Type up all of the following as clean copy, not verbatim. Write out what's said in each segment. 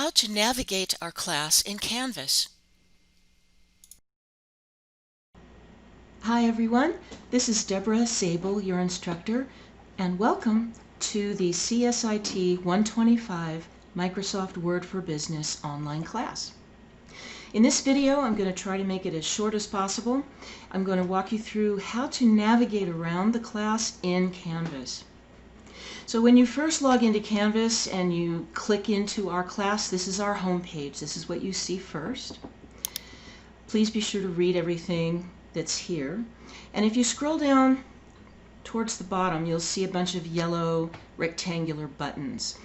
how to navigate our class in Canvas. Hi everyone, this is Debra Sayble, your instructor, and welcome to the CSIT 125 Microsoft Word for Business online class. In this video, I'm going to try to make it as short as possible. I'm going to walk you through how to navigate around the class in Canvas. So when you first log into Canvas and you click into our class, this is our home page. This is what you see first. Please be sure to read everything that's here. And if you scroll down towards the bottom, you'll see a bunch of yellow rectangular buttons.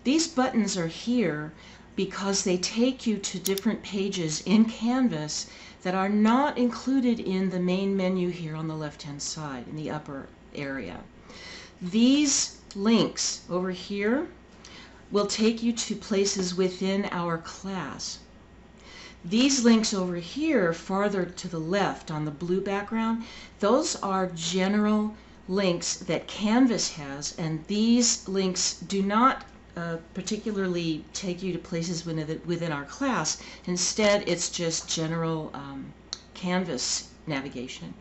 These buttons are here because they take you to different pages in Canvas that are not included in the main menu here on the left-hand side in the upper area. These links over here will take you to places within our class. These links over here, farther to the left on the blue background, those are general links that Canvas has, and these links do not particularly take you to places within our class. Instead, it's just general Canvas navigation.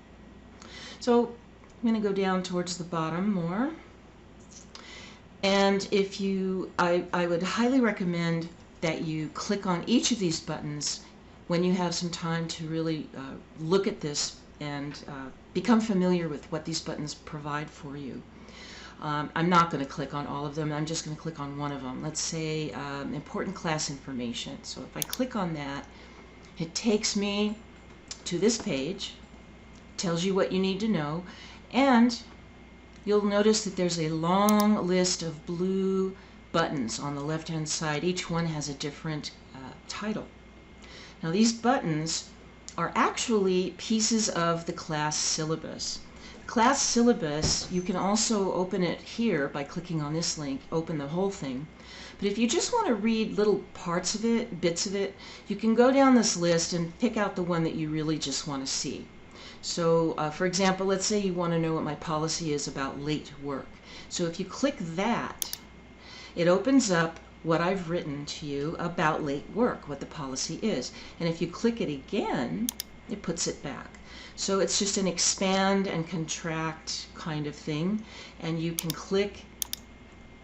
So I'm going to go down towards the bottom more. And if you, I would highly recommend that you click on each of these buttons when you have some time to really look at this and become familiar with what these buttons provide for you. I'm not going to click on all of them. I'm just going to click on one of them. Let's say important class information. So if I click on that, it takes me to this page, tells you what you need to know, and you'll notice that there's a long list of blue buttons on the left-hand side. Each one has a different title. Now these buttons are actually pieces of the class syllabus. Class syllabus, you can also open it here by clicking on this link, open the whole thing. But if you just want to read little parts of it, bits of it, you can go down this list and pick out the one that you really just want to see. So for example, let's say you want to know what my policy is about late work. So if you click that, it opens up what I've written to you about late work, what the policy is. And if you click it again, it puts it back. So it's just an expand and contract kind of thing, and you can click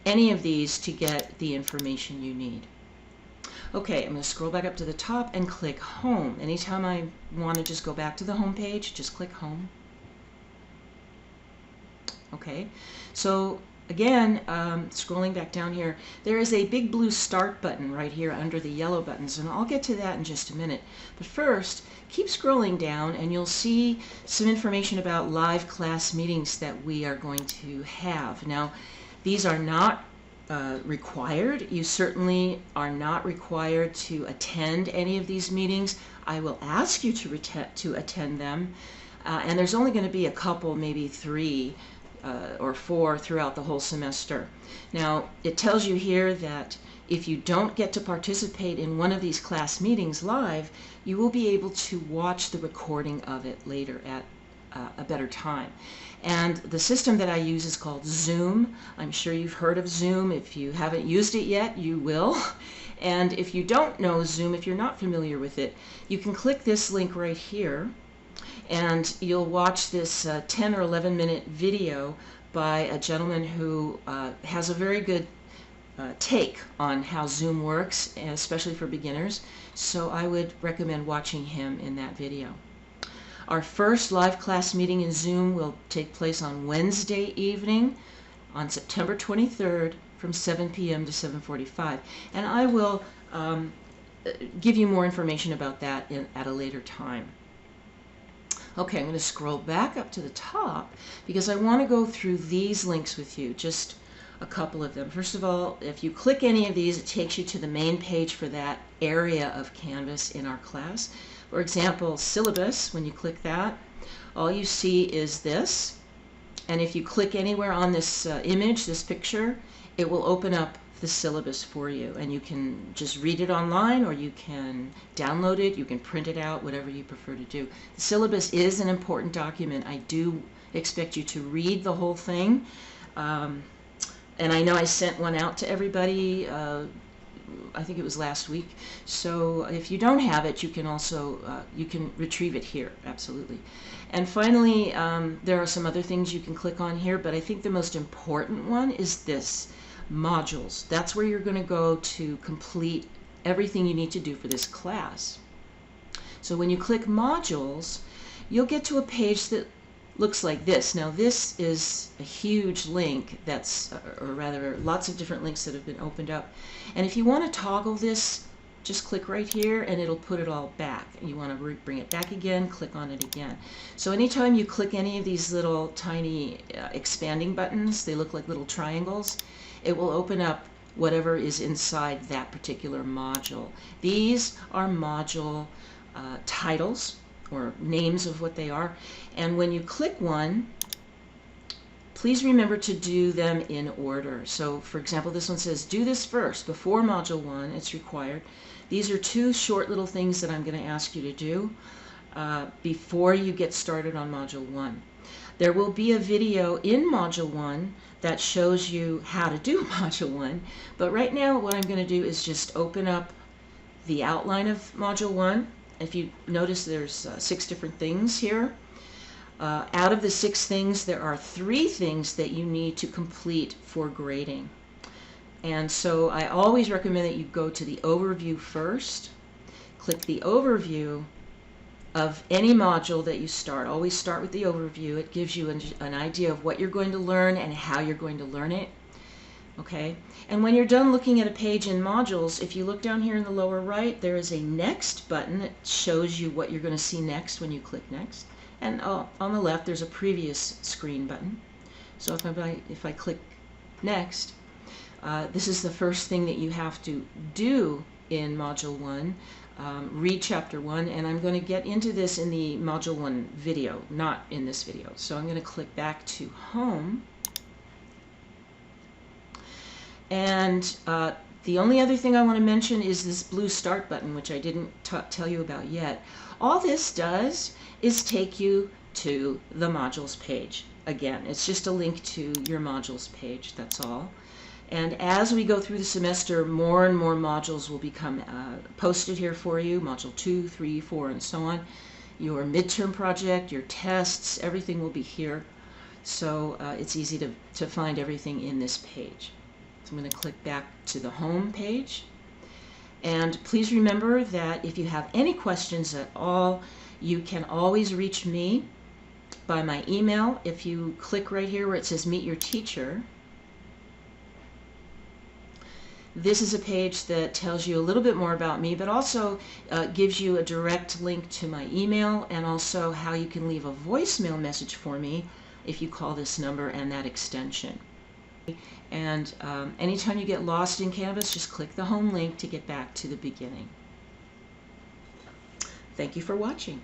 any of these to get the information you need. Okay, I'm going to scroll back up to the top and click Home. Anytime I want to just go back to the home page, just click Home. Okay, so again, scrolling back down here, there is a big blue Start button right here under the yellow buttons, and I'll get to that in just a minute. But first, keep scrolling down and you'll see some information about live class meetings that we are going to have. Now, these are not required. You certainly are not required to attend any of these meetings. I will ask you to attend them, and there's only going to be a couple, maybe 3 or 4 throughout the whole semester. Now, it tells you here that if you don't get to participate in one of these class meetings live, you will be able to watch the recording of it later at a better time. And the system that I use is called Zoom. I'm sure you've heard of Zoom. If you haven't used it yet, you will. And if you don't know Zoom, if you're not familiar with it, you can click this link right here, and you'll watch this 10 or 11 minute video by a gentleman who has a very good take on how Zoom works, especially for beginners. So I would recommend watching him in that video. Our first live class meeting in Zoom will take place on Wednesday evening on September 23rd from 7 p.m. to 7:45. And I will give you more information about that at a later time. Okay, I'm going to scroll back up to the top because I want to go through these links with you, just a couple of them. First of all, if you click any of these, it takes you to the main page for that area of Canvas in our class. For example, Syllabus, when you click that, all you see is this. And if you click anywhere on this image, this picture, it will open up the syllabus for you, and you can just read it online, or you can download it, you can print it out, whatever you prefer to do. The syllabus is an important document. I do expect you to read the whole thing, and I know I sent one out to everybody I think it was last week. So if you don't have it, you can also you can retrieve it here, absolutely. And finally, there are some other things you can click on here, but I think the most important one is this, modules. That's where you're going to go to complete everything you need to do for this class. So when you click modules, you'll get to a page that looks like this. Now this is a huge link that's, or rather lots of different links that have been opened up. And if you want to toggle this, just click right here and it'll put it all back. You want to bring it back again, click on it again. So anytime you click any of these little tiny expanding buttons, they look like little triangles, it will open up whatever is inside that particular module. These are module titles, or names of what they are, and when you click one, please remember to do them in order. So for example, this one says do this first before module 1. It's required. These are two short little things that I'm going to ask you to do before you get started on module 1. There will be a video in module 1 that shows you how to do module 1, but right now what I'm going to do is just open up the outline of module 1. If you notice, there's 6 different things here. Out of the 6 things, there are 3 things that you need to complete for grading. And so I always recommend that you go to the overview first. Click the overview of any module that you start. Always start with the overview. It gives you an idea of what you're going to learn and how you're going to learn it. Okay, and when you're done looking at a page in modules, if you look down here in the lower right, there is a next button that shows you what you're going to see next when you click next. And on the left, there's a previous screen button. So if I click next, this is the first thing that you have to do in module 1. Read chapter 1, and I'm going to get into this in the module 1 video, not in this video. So I'm going to click back to home. And the only other thing I want to mention is this blue start button, which I didn't tell you about yet. All this does is take you to the modules page. Again, it's just a link to your modules page, that's all. And as we go through the semester, more and more modules will become posted here for you, module 2, 3, 4, and so on. Your midterm project, your tests, everything will be here. So it's easy to find everything in this page. I'm going to click back to the home page, and please remember that if you have any questions at all, you can always reach me by my email. If you click right here where it says meet your teacher, this is a page that tells you a little bit more about me, but also gives you a direct link to my email and also how you can leave a voicemail message for me if you call this number and that extension. And anytime you get lost in Canvas, just click the home link to get back to the beginning. Thank you for watching.